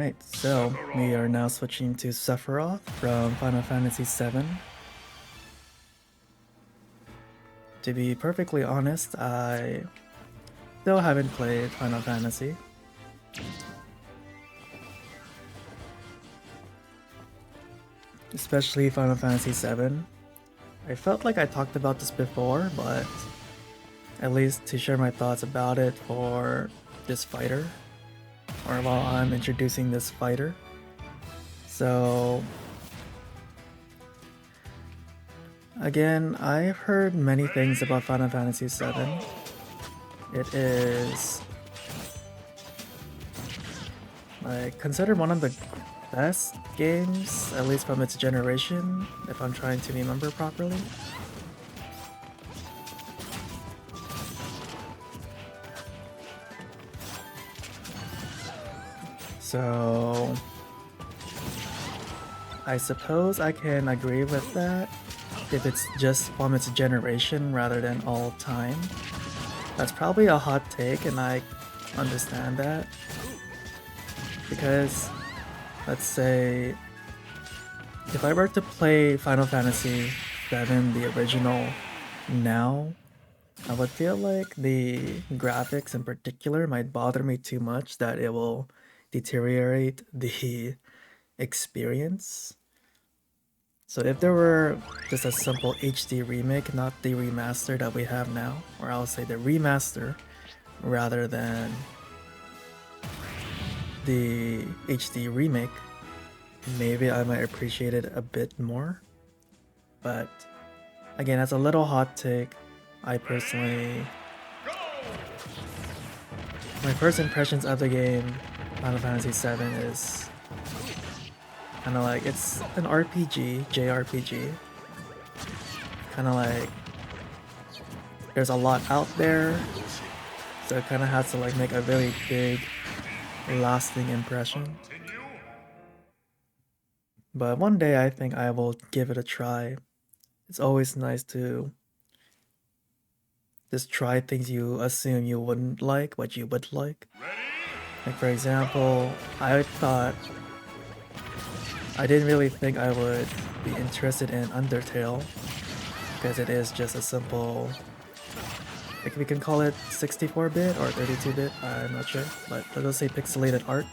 Alright, so we are now switching to Sephiroth from Final Fantasy VII. To be perfectly honest, I still haven't played Final Fantasy. Especially Final Fantasy VII. I felt like I talked about this before, but at least to share my thoughts about it for this fighter, or while I'm introducing this fighter. So again, I've heard many things about Final Fantasy VII. It is considered one of the best games, at least from its generation, if I'm trying to remember properly. So I suppose I can agree with that if it's just from its generation rather than all time. That's probably a hot take, and I understand that. Because, let's say, if I were to play Final Fantasy VII, the original, now, I would feel like the graphics in particular might bother me too much that it will deteriorate the experience. So if there were just a simple HD remake, not the remaster that we have now, or I'll say the remaster rather than the HD remake, maybe I might appreciate it a bit more. But again, as a little hot take, I personally, my first impressions of the game Final Fantasy VII is kind of like, it's an RPG, JRPG. Kind of like, there's a lot out there, so it kind of has to like make a really big, lasting impression. But one day I think I will give it a try. It's always nice to just try things you assume you wouldn't like, but you would like. Like for example, I didn't really think I would be interested in Undertale, because it is just a simple, like we can call it 64-bit or 32-bit, I'm not sure, but let's say pixelated art.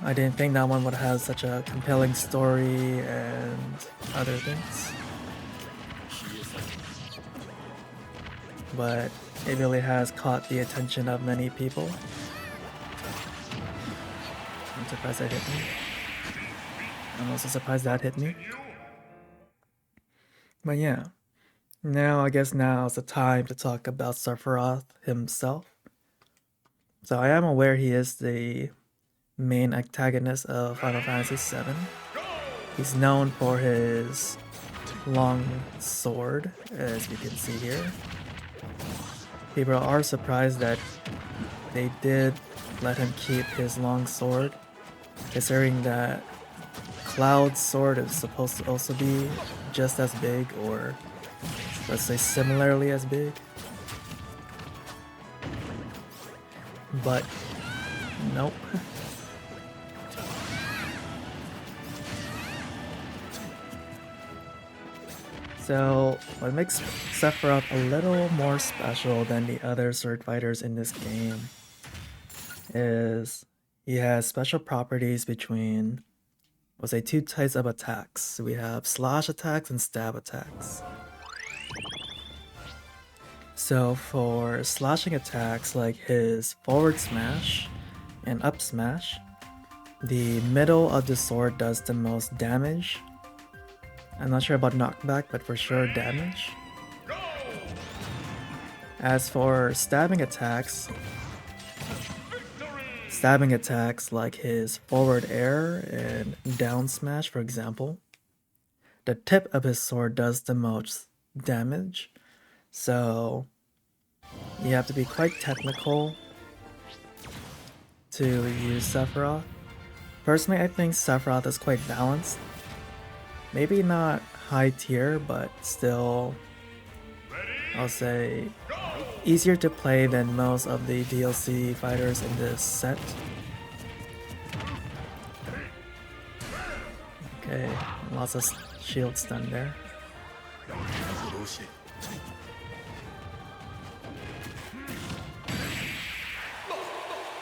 I didn't think that one would have such a compelling story and other things. But it really has caught the attention of many people. I'm surprised that hit me. I'm also surprised that hit me. But yeah, I guess now is the time to talk about Sephiroth himself. So I am aware he is the main antagonist of Final Fantasy VII. He's known for his long sword, as you can see here. People are surprised that they did let him keep his long sword, considering that Cloud's sword is supposed to also be just as big, or let's say similarly as big. But nope. So what makes Sephiroth a little more special than the other sword fighters in this game is he has special properties between, we'll say, two types of attacks. So we have slash attacks and stab attacks. So for slashing attacks like his forward smash and up smash, the middle of the sword does the most damage. I'm not sure about knockback, but for sure damage. As for stabbing attacks like his forward air and down smash, for example, the tip of his sword does the most damage. So you have to be quite technical to use Sephiroth. Personally, I think Sephiroth is quite balanced. Maybe not high tier, but still, I'll say, easier to play than most of the DLC fighters in this set. Okay, lots of shield stun there.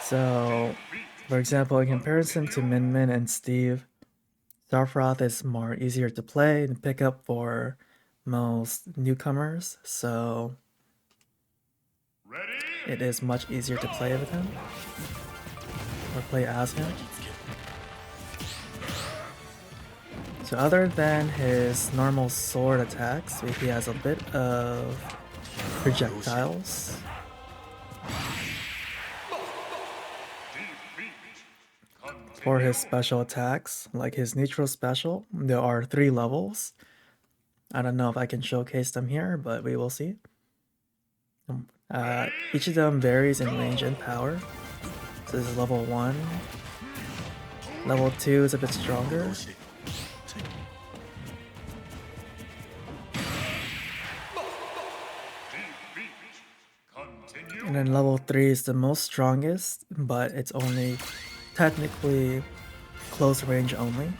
So, for example, in comparison to Min Min and Steve, Sephiroth is more easier to play and pick up for most newcomers, so it is much easier to play with him or play as him. So other than his normal sword attacks, he has a bit of projectiles. For his special attacks, like his neutral special, there are 3 levels. I don't know if I can showcase them here, but we will see. Each of them varies in range and power. So this is level 1. Level 2 is a bit stronger. And then level 3 is the most strongest, but it's only technically close range only.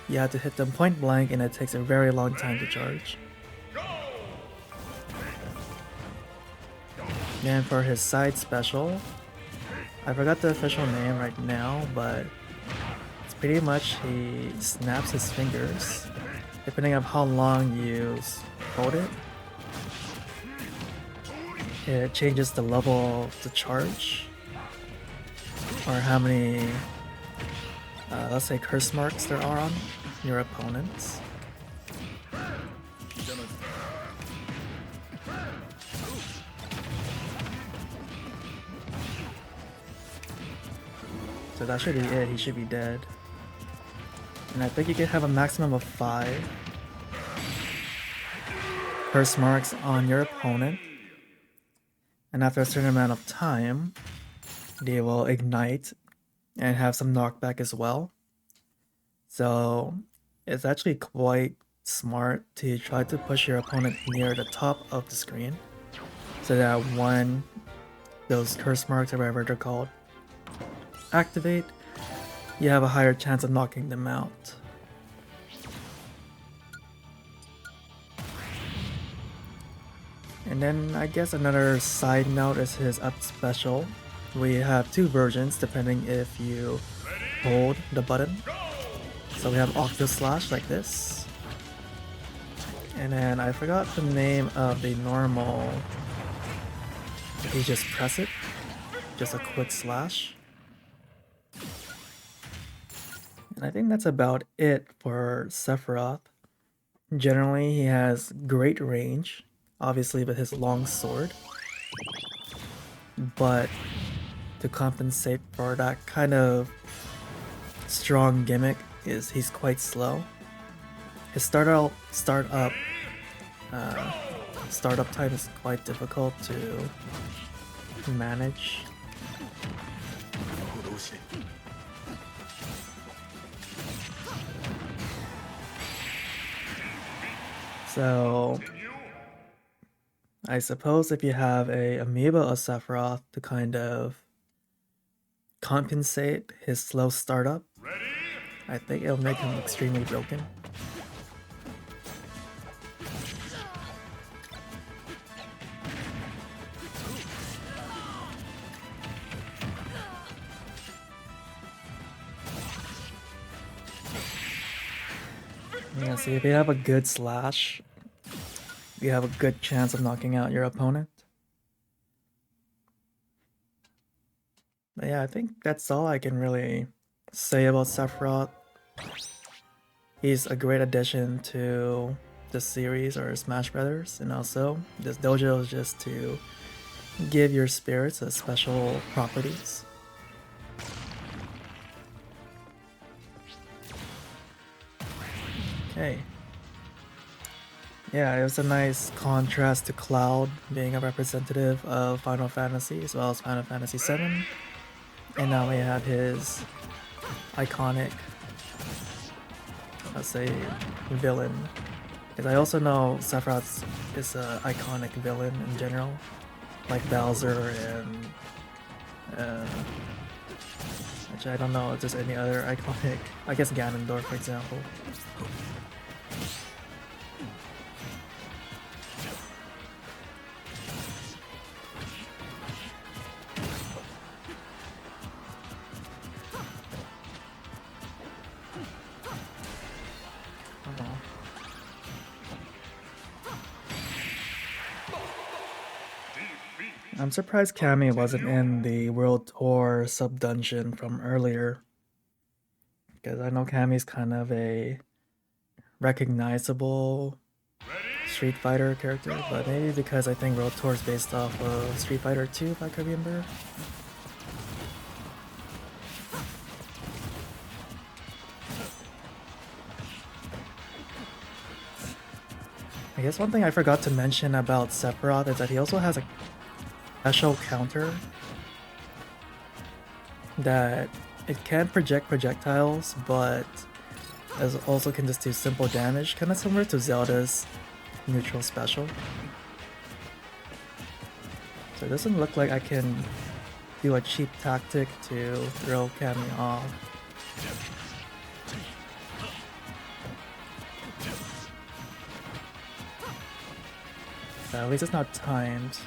You have to hit them point blank and it takes a very long time to charge. And for his side special, I forgot the official name right now, but it's pretty much he snaps his fingers. Depending on how long you hold it, it changes the level of the charge, or how many, let's say, curse marks there are on your opponents. So that should be it, he should be dead. And I think you can have a maximum of 5 curse marks on your opponent. And after a certain amount of time, they will ignite and have some knockback as well. So it's actually quite smart to try to push your opponent near the top of the screen, so that when those curse marks, or whatever they're called, activate, you have a higher chance of knocking them out. And then I guess another side note is his up special. We have 2 versions depending if you hold the button. So we have Octo Slash like this. And then I forgot the name of the normal. You just press it. Just a quick slash. And I think that's about it for Sephiroth. Generally, he has great range, obviously with his long sword. But to compensate for that kind of strong gimmick is he's quite slow. His startup time is quite difficult to manage. So I suppose if you have a amiibo of Sephiroth to kind of compensate his slow startup, I think it'll make him extremely broken. Yeah, see, if you have a good slash, you have a good chance of knocking out your opponent. But yeah, I think that's all I can really say about Sephiroth. He's a great addition to the series or Smash Brothers, and also this dojo is just to give your spirits a special properties. Okay. Yeah, it was a nice contrast to Cloud being a representative of Final Fantasy as well as Final Fantasy VII. And now we have his iconic, let's say, villain. Because I also know Sephiroth is an iconic villain in general, like Bowser and Actually, I don't know if there's any other iconic. I guess Ganondorf, for example. I'm surprised Cammy wasn't in the World Tour sub-dungeon from earlier. Because I know Cammy's kind of a recognizable Street Fighter character, but maybe because I think World Tour is based off of Street Fighter 2, if I could remember. I guess one thing I forgot to mention about Sephiroth is that he also has a special counter that it can project projectiles, but it also can just do simple damage, kind of similar to Zelda's neutral special. So it doesn't look like I can do a cheap tactic to throw Cammy off. At least it's not timed.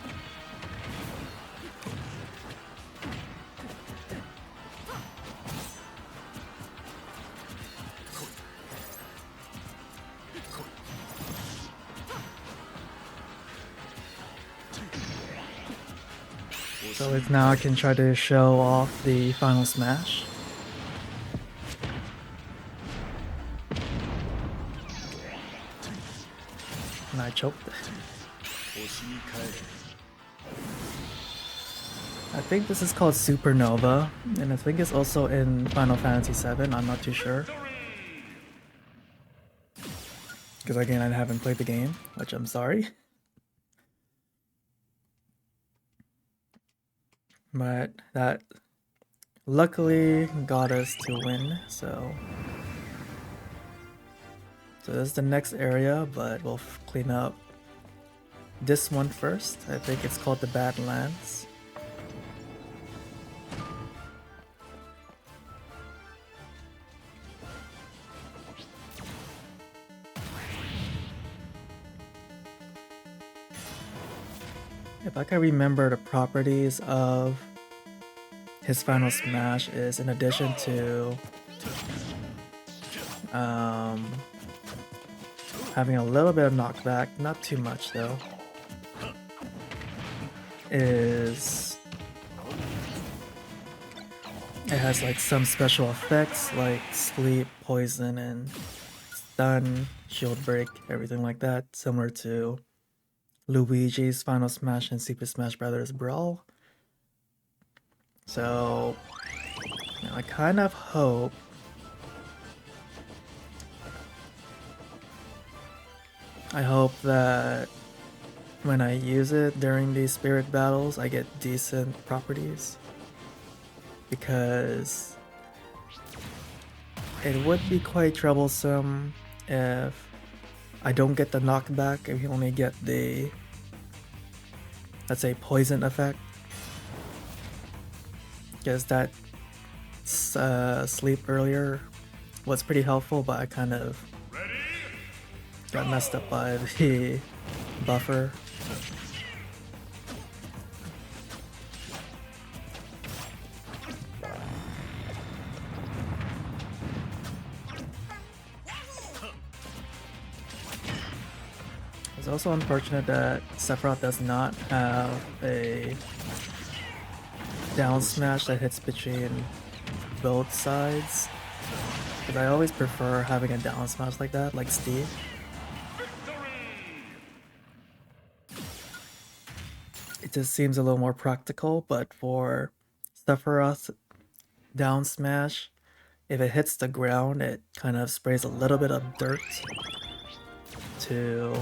So it's now I can try to show off the final smash. And I choked. I think this is called Supernova, and I think it's also in Final Fantasy VII, I'm not too sure. Because again, I haven't played the game, which I'm sorry. But that luckily got us to win, so this is the next area, but we'll clean up this one first. I think it's called the Badlands. If I can remember, the properties of his final smash is in addition to having a little bit of knockback, not too much though, is it has like some special effects like sleep, poison, and stun, shield break, everything like that, similar to Luigi's Final Smash and Super Smash Bros. Brawl. So, you know, I kind of hope that when I use it during these spirit battles, I get decent properties. Because it would be quite troublesome if I don't get the knockback, if you only get the, let's say, poison effect. Because that sleep earlier was pretty helpful, but I kind of got messed up by the buffer. It's also unfortunate that Sephiroth does not have a down smash that hits between both sides. Because I always prefer having a down smash like that, like Steve. It just seems a little more practical, but for Sephiroth's down smash, if it hits the ground, it kind of sprays a little bit of dirt to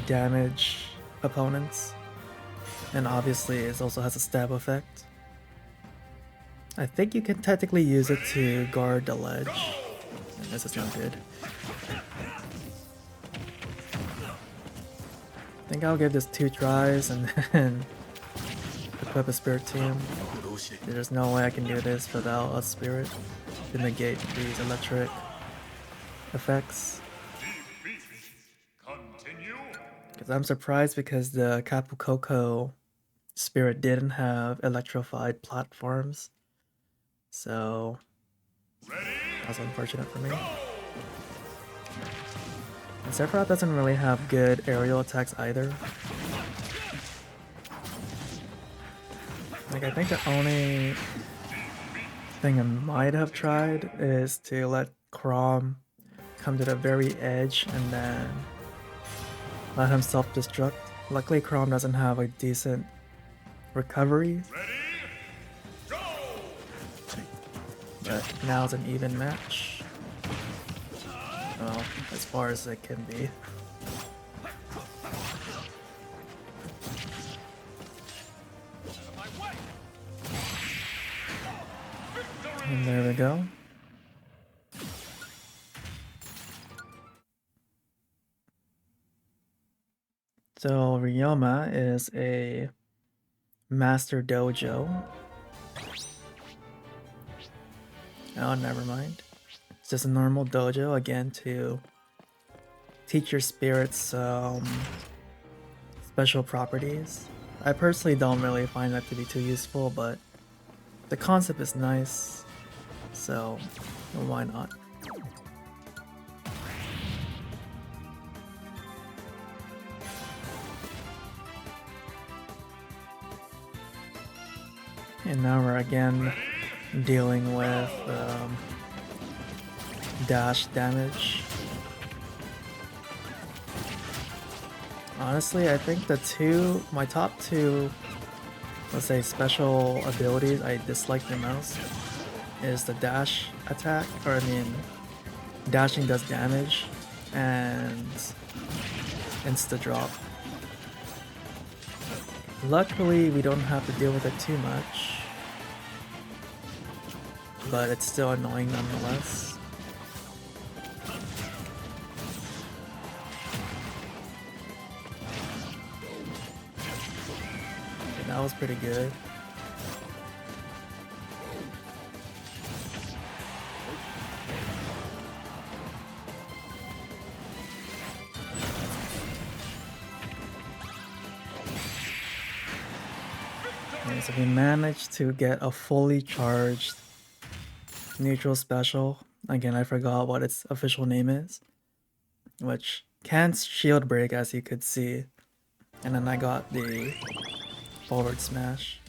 damage opponents, and obviously it also has a stab effect. I think you can technically use it to guard the ledge, and this is not good. I think I'll give this 2 tries and then equip a spirit team. There's no way I can do this without a spirit to negate these electric effects. Because I'm surprised because the Capu Coco spirit didn't have electrified platforms. So that's unfortunate for me. And Sephiroth doesn't really have good aerial attacks either. Like, I think the only thing I might have tried is to let Chrom come to the very edge and then let him self-destruct. Luckily, Chrom doesn't have a decent recovery. But now it's an even match. Well, as far as it can be. And there we go. So Ryoma is a master dojo. Oh, never mind. It's just a normal dojo, again, to teach your spirits special properties. I personally don't really find that to be too useful, but the concept is nice, so why not? And now we're again dealing with dash damage. Honestly, I think my top two, let's say, special abilities I dislike the most is the dash attack, or I mean, dashing does damage, and insta drop. Luckily, we don't have to deal with it too much, but it's still annoying nonetheless. Okay, that was pretty good. Okay, so we managed to get a fully charged neutral special. Again, I forgot what its official name is, which can shield break, as you could see. And then I got the forward smash.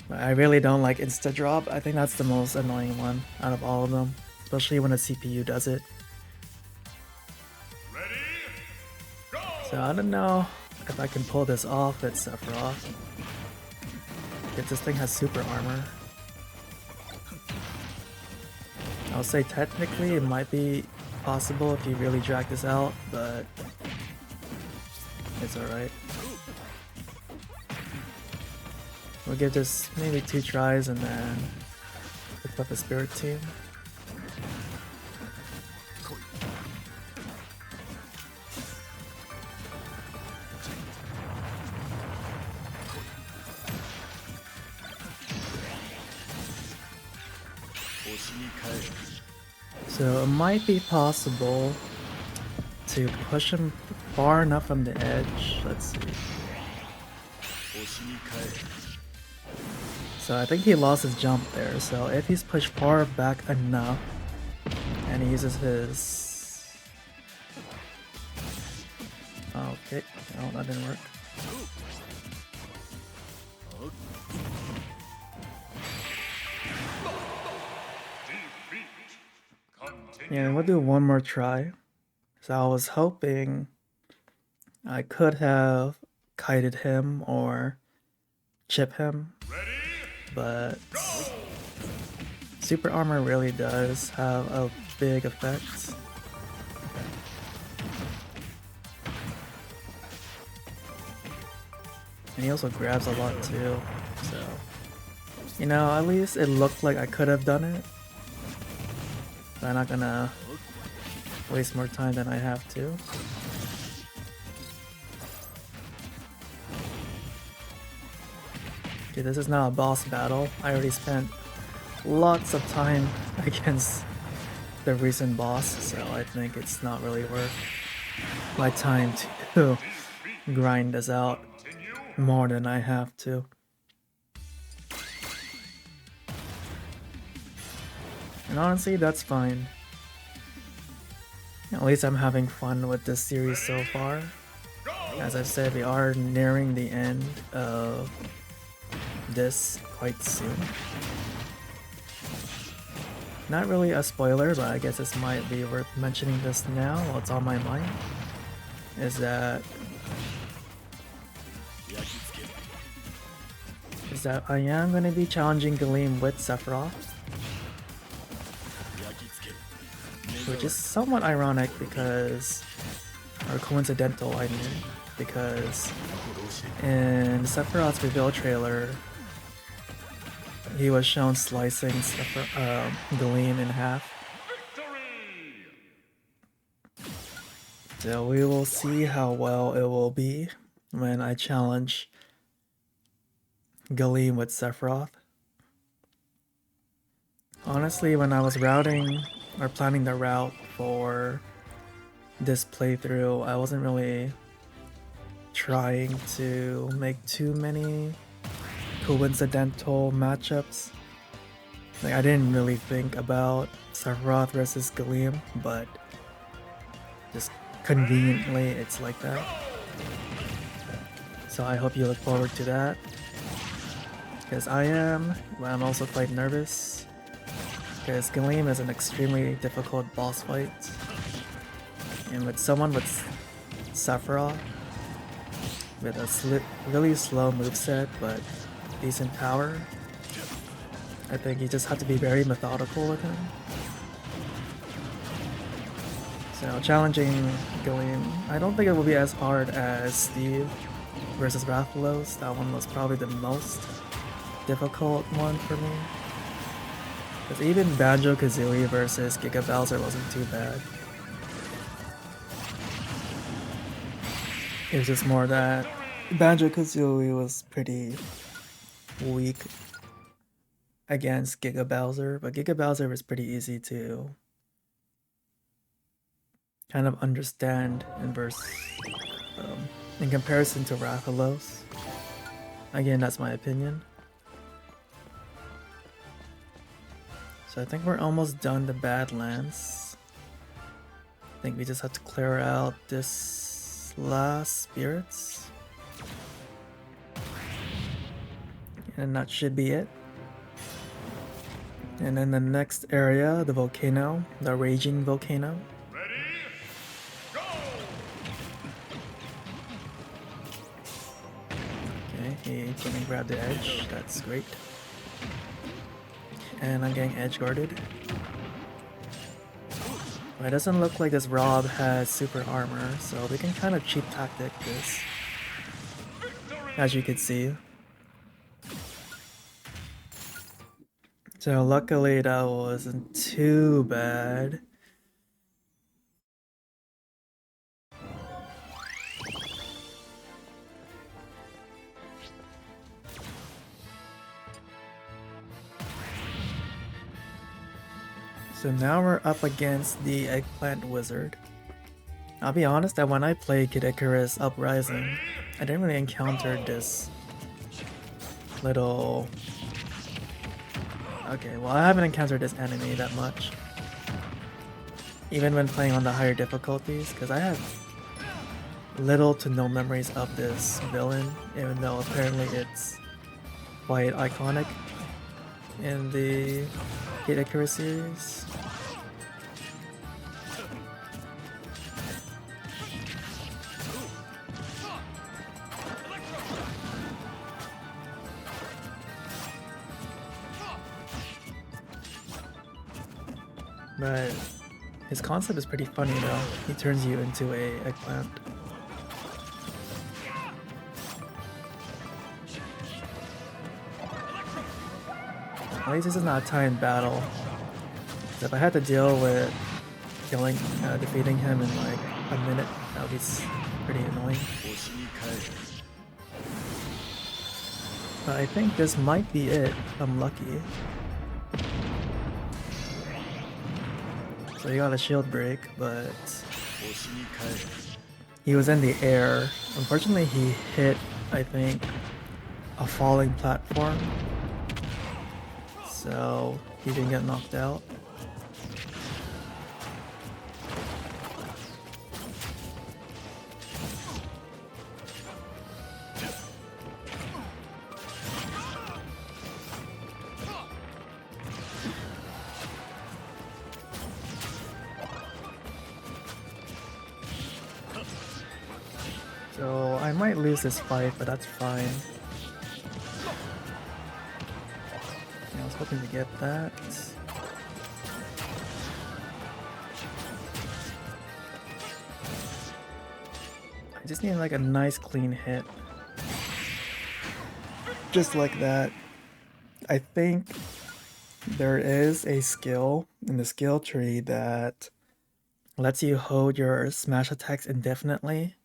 But I really don't like insta drop. I think that's the most annoying one out of all of them, especially when a CPU does it. So I don't know if I can pull this off at Sephiroth. Because this thing has super armor. I'll say technically it might be possible if you really drag this out, but it's alright. We'll give this maybe 2 tries and then pick up a spirit team. So it might be possible to push him far enough from the edge. Let's see. So I think he lost his jump there, so if he's pushed far back enough and he uses his... Okay, no, that didn't work. Yeah, we'll do one more try. So I was hoping I could have kited him or chip him, but super armor really does have a big effect. And he also grabs a lot too, so you know, at least it looked like I could have done it. But I'm not gonna waste more time than I have to. Dude, this is not a boss battle. I already spent lots of time against the recent boss, so I think it's not really worth my time to grind this out more than I have to. And honestly, that's fine. At least I'm having fun with this series so far. As I've said, we are nearing the end of this quite soon. Not really a spoiler, but I guess this might be worth mentioning this now while it's on my mind. Is that I am going to be challenging Galeem with Sephiroth, which is somewhat ironic because, or coincidental I mean, because in Sephiroth's reveal trailer, he was shown slicing Galeem in half. So we will see how well it will be when I challenge Galeem with Sephiroth. Honestly, when I was routing or planning the route for this playthrough, I wasn't really trying to make too many coincidental matchups. Like, I didn't really think about Sephiroth versus Galeem, but just conveniently it's like that. So I hope you look forward to that, because I'm also quite nervous, because Galeem is an extremely difficult boss fight, and with someone with Sephiroth with a really slow moveset but decent power, I think you just have to be very methodical with him. So challenging Galeem, I don't think it will be as hard as Steve versus Rathalos. That one was probably the most difficult one for me. Because even Banjo-Kazooie versus Giga Bowser wasn't too bad. It was just more that Banjo-Kazooie was pretty weak against Giga Bowser, but Giga Bowser was pretty easy to kind of understand in comparison to Rathalos. Again, that's my opinion. So I think we're almost done the Badlands. I think we just have to clear out this last spirits. And that should be it. And then the next area, the volcano, the Raging Volcano. Okay, he can grab the edge, that's great. And I'm getting edge guarded. But it doesn't look like this Rob has super armor, so we can kind of cheap tactic this, as you can see. So luckily that wasn't too bad. So now we're up against the Eggplant Wizard. I'll be honest that when I played Kid Icarus Uprising, I didn't really encounter this little... Okay, well, I haven't encountered this enemy that much, even when playing on the higher difficulties, because I have little to no memories of this villain, even though apparently it's quite iconic in the Kid Icarus series. But his concept is pretty funny though. He turns you into a eggplant. At least this is not a timed battle. So if I had to deal with defeating him in like a minute, that would be pretty annoying. But I think this might be it, if I'm lucky. So he got a shield break, but he was in the air. Unfortunately, he hit, I think, a falling platform. So he didn't get knocked out. So I might lose this fight, but that's fine. I was hoping to get that. I just need like a nice clean hit. Just like that. I think there is a skill in the skill tree that lets you hold your smash attacks indefinitely.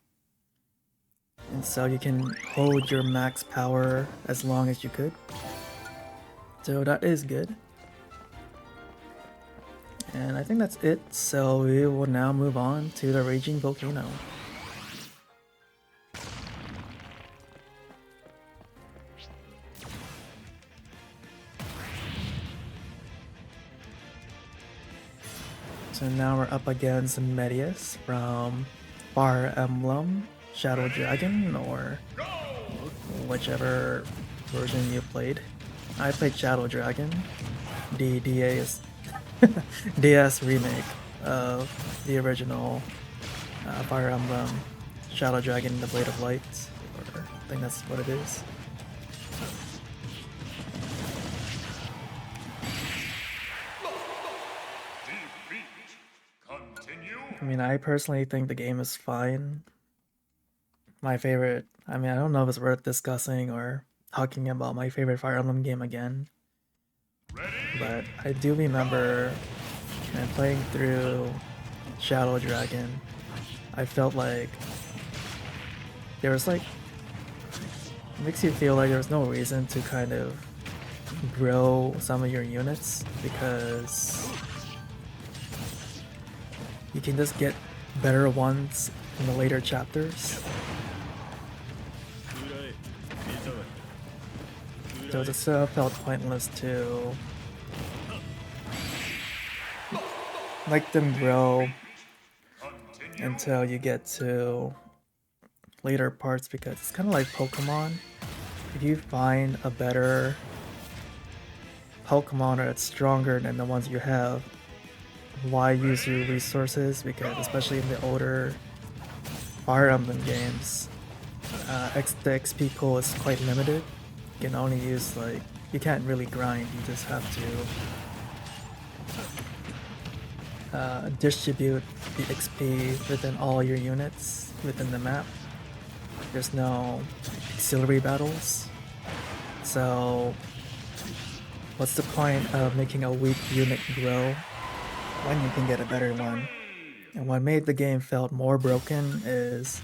And so you can hold your max power as long as you could. So that is good. And I think that's it. So we will now move on to the Raging Volcano. So now we're up against Medius from Fire Emblem Shadow Dragon, or whichever version you played. I played Shadow Dragon, the DS remake of the original Fire Emblem Shadow Dragon, the Blade of Light, or I think that's what it is. I mean, I personally think the game is fine. My favorite, I mean, I don't know if it's worth discussing or talking about my favorite Fire Emblem game again. But I do remember when playing through Shadow Dragon, I felt like there was like, it makes you feel like there's no reason to kind of grow some of your units, because you can just get better ones in the later chapters. So it just felt pointless to let them grow until you get to later parts, because it's kind of like Pokemon. If you find a better Pokemon that's stronger than the ones you have, why use your resources? Because especially in the older Fire Emblem games, the XP pool is quite limited. You can only use, like, you can't really grind, you just have to distribute the XP within all your units within the map. There's no auxiliary battles, so what's the point of making a weak unit grow when you can get a better one? And what made the game felt more broken is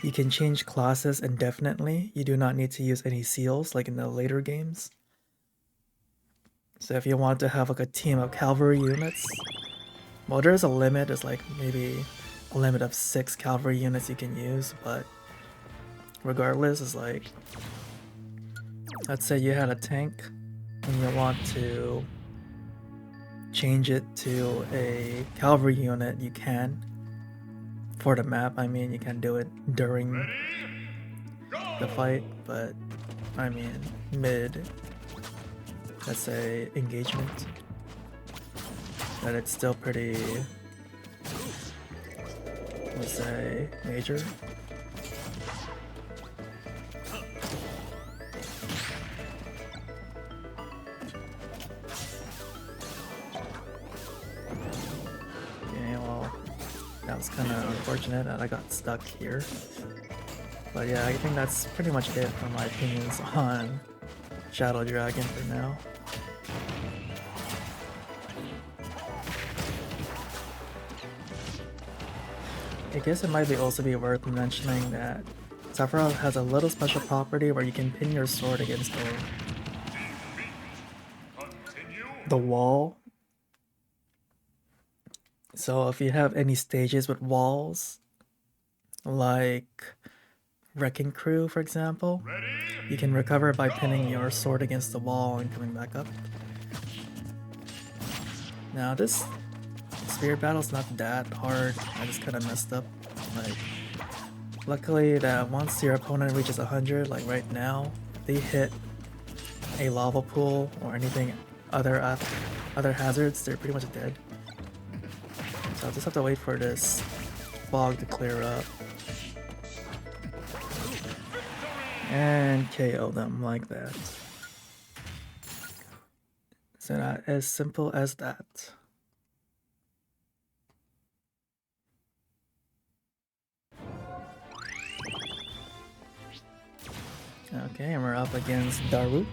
you can change classes indefinitely. You do not need to use any seals like in the later games. So if you want to have like a team of cavalry units, well, there's a limit. There's like maybe a limit of 6 cavalry units you can use, but regardless, it's like, let's say you had a tank and you want to change it to a cavalry unit, you can. For the map, I mean, you can do it during the fight, but I mean, mid, let's say, engagement, that it's still pretty, let's say, major. That was kind of unfortunate that I got stuck here. But yeah, I think that's pretty much it for my opinions on Shadow Dragon for now. I guess it might also be worth mentioning that Sephiroth has a little special property where you can pin your sword against the wall. So if you have any stages with walls, like Wrecking Crew for example, you can recover by pinning your sword against the wall and coming back up. Now this spirit battle's not that hard, I just kinda messed up. Like, luckily that once your opponent reaches 100, like right now, if they hit a lava pool or anything other hazards, they're pretty much dead. So I'll just have to wait for this fog to clear up. And KO them like that. So that as simple as that. Okay, and we're up against Daruk.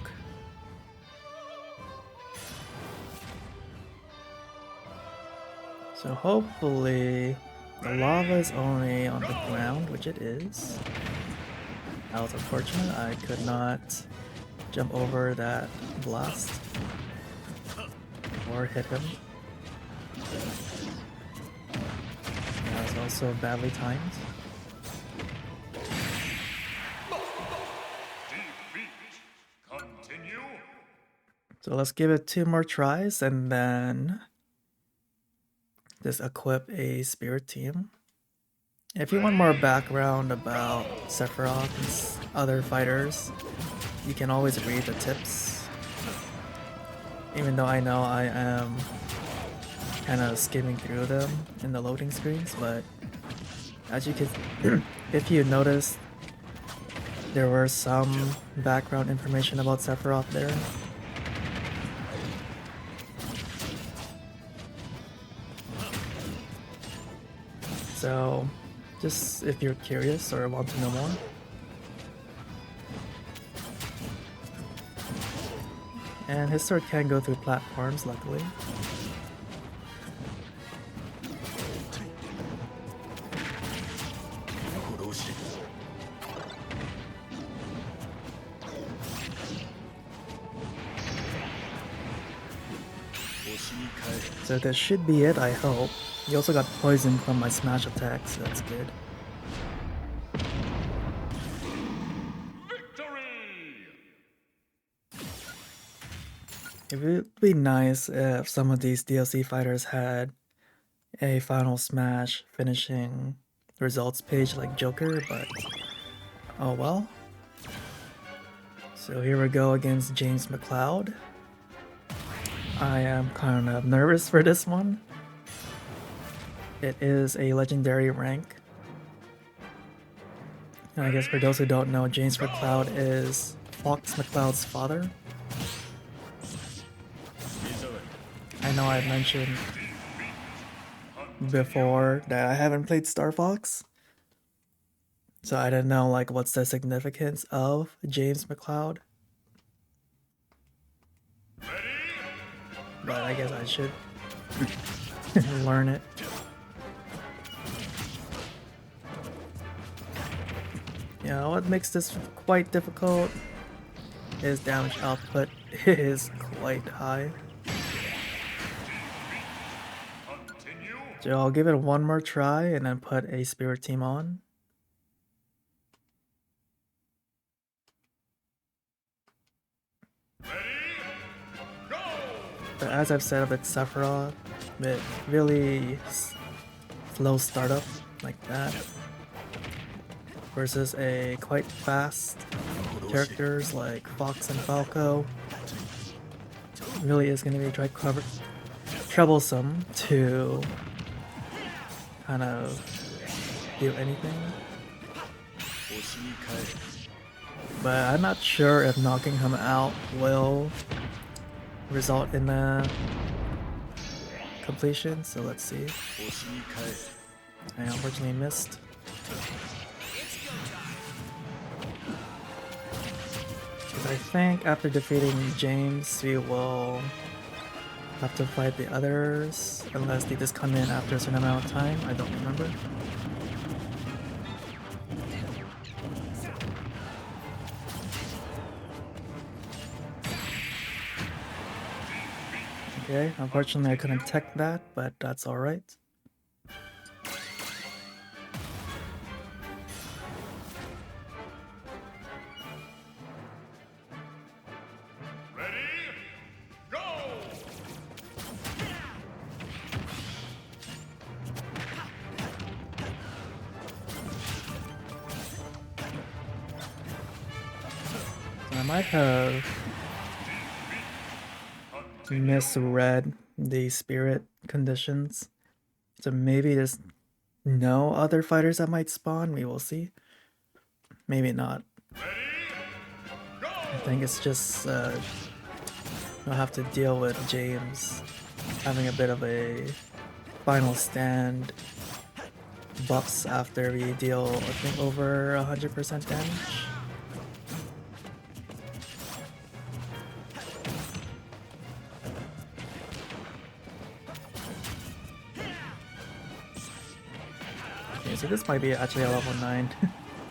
So hopefully the lava is only on the ground, which it is. That was unfortunate, I could not jump over that blast or hit him. That was also badly timed. So let's give it 2 more tries and then just equip a spirit team. If you want more background about Sephiroth and other fighters, you can always read the tips. Even though I know I am kind of skimming through them in the loading screens, but as you can, if you notice, there were some background information about Sephiroth there. So, just if you're curious or want to know more. And his sword can go through platforms, luckily. So that should be it, I hope. He also got poisoned from my smash attack, so that's good. It would be nice if some of these DLC fighters had a final smash finishing results page like Joker, but oh well. So here we go against James McCloud. I am kind of nervous for this one. It is a legendary rank. And I guess for those who don't know, James McCloud is Fox McCloud's father. I know I've mentioned before that I haven't played Star Fox, so I didn't know like what's the significance of James McCloud. But I guess I should learn it. Yeah, what makes this quite difficult is damage output is quite high. So I'll give it one more try and then put a spirit team on. But as I've said with Sephiroth, it really slow startup like that versus a quite fast characters like Fox and Falco. Really is going to be troublesome to kind of do anything. But I'm not sure if knocking him out will result in a completion, so let's see. I unfortunately missed. I think after defeating James, we will have to fight the others, unless they just come in after a certain amount of time. I don't remember. Okay, unfortunately I couldn't tech that, but that's alright. I might have misread the spirit conditions. So maybe there's no other fighters that might spawn. We will see. Maybe not. I think it's just I'll have to deal with James having a bit of a final stand buffs after we deal, I think, over 100% damage. Okay, so this might be actually a level 9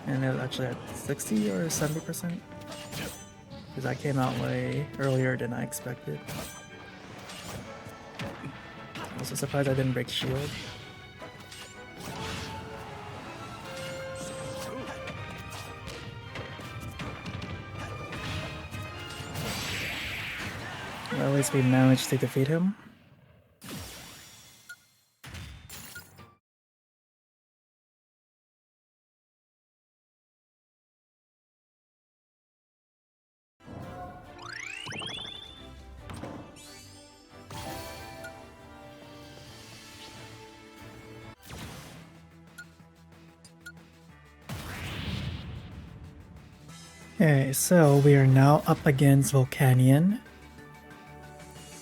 and it's actually at 60 or 70%. Because that came out way earlier than I expected. Also surprised I didn't break shield. Well, at least we managed to defeat him. Okay, so we are now up against Volcanion.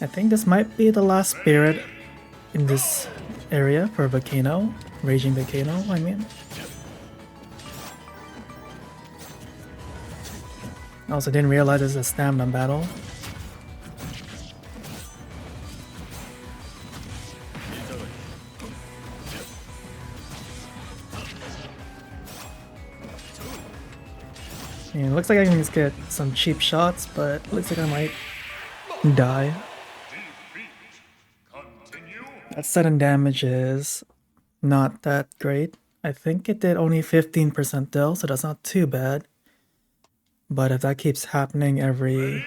I think this might be the last spirit in this area for Volcano. Raging Volcano, I mean. I also didn't realize it's a stamina battle. Yeah, it looks like I can just get some cheap shots, but it looks like I might die. That sudden damage is not that great. I think it did only 15% deal, so that's not too bad. But if that keeps happening every,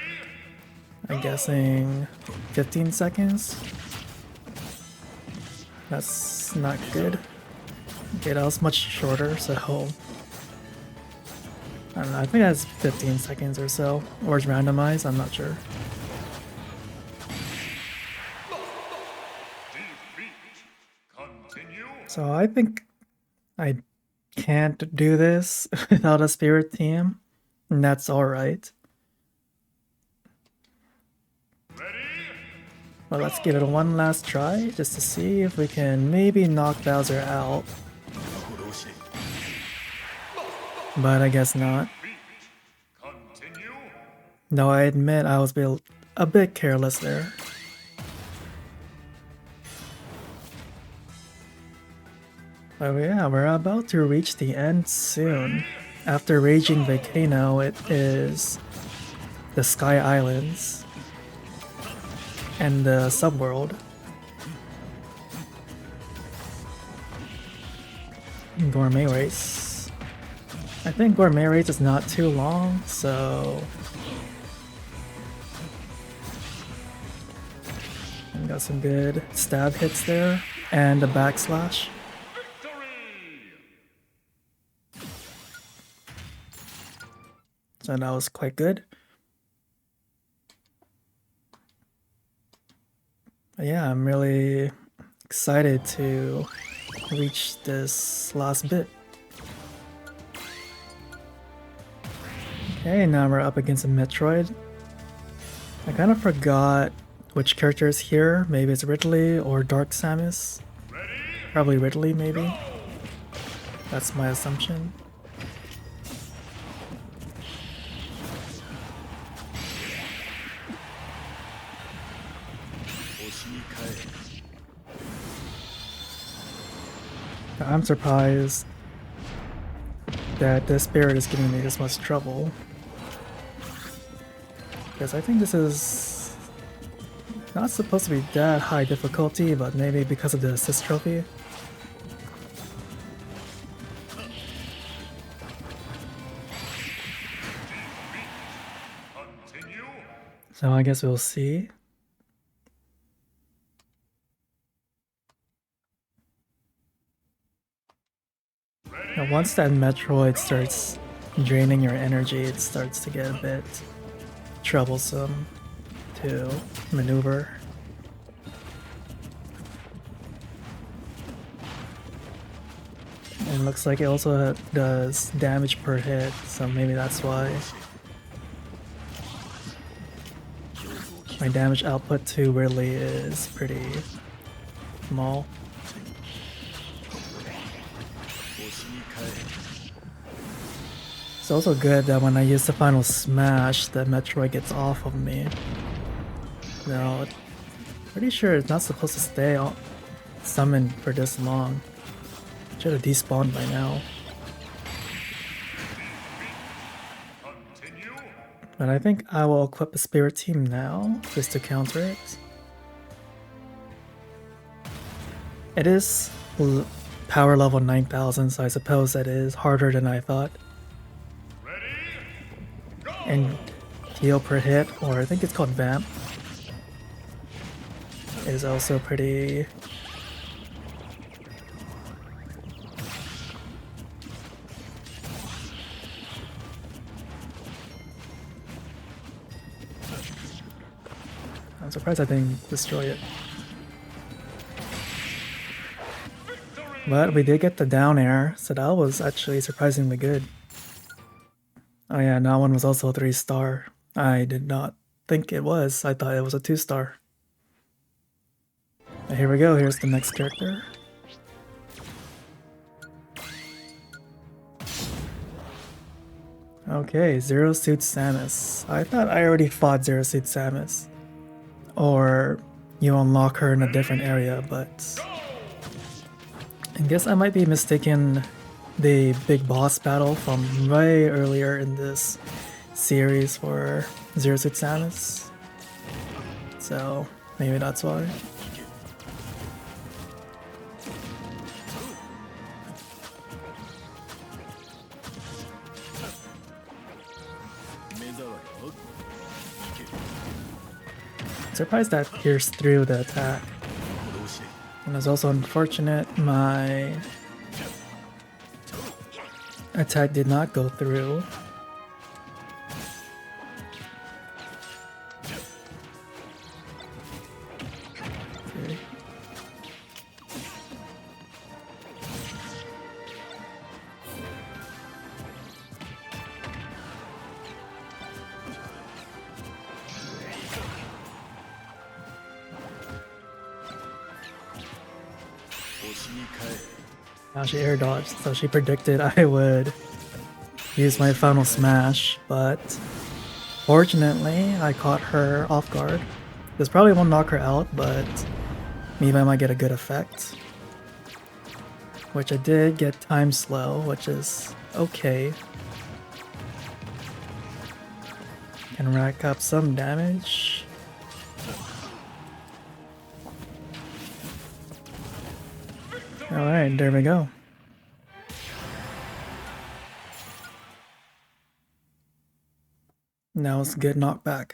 I'm guessing, 15 seconds, that's not good. Okay, that was much shorter, so I don't know, I think that's 15 seconds or so, or it's randomized, I'm not sure. So I think I can't do this without a spirit team, and that's alright. Well, let's give it one last try, just to see if we can maybe knock Bowser out. But I guess not. Though I admit I was a bit careless there. But yeah, we're about to reach the end soon. After Raging Volcano, it is the Sky Islands and the Subworld. Gourmet Race. I think Gourmet Race is not too long, so I got some good stab hits there and a backslash. So that was quite good. But yeah, I'm really excited to reach this last bit. Okay, now we're up against a Metroid. I kind of forgot which character is here. Maybe it's Ridley or Dark Samus. Probably Ridley, maybe. That's my assumption. I'm surprised that the spirit is giving me this much trouble. Because I think this is not supposed to be that high difficulty, but maybe because of the assist trophy. So I guess we'll see. Now once that Metroid starts draining your energy, it starts to get a bit troublesome to maneuver. And looks like it also does damage per hit, so maybe that's why. My damage output too really is pretty small. It's also good that when I use the final smash, the Metroid gets off of me. No, pretty sure it's not supposed to stay summoned for this long. Should have despawned by now. But I think I will equip a Spirit Team now, just to counter it. It is power level 9000, so I suppose that is harder than I thought. And heal per hit, or I think it's called Vamp, is also pretty... I'm surprised I didn't destroy it. But we did get the down air, so that was actually surprisingly good. Oh yeah, that one was also a 3-star. I did not think it was. I thought it was a 2-star. But here we go, here's the next character. Okay, Zero Suit Samus. I thought I already fought Zero Suit Samus. Or you unlock her in a different area, but... I guess I might be mistaken the big boss battle from way earlier in this series for Zero Suit Samus. So maybe that's why. Surprised that pierced through the attack. And it's also unfortunate my attack did not go through. Okay. Now she air dodged, so she predicted I would use my final smash, but fortunately I caught her off guard. This probably won't knock her out, but maybe I might get a good effect. Which I did get time slow, which is okay. Can rack up some damage. Alright, there we go. Now it's good knockback.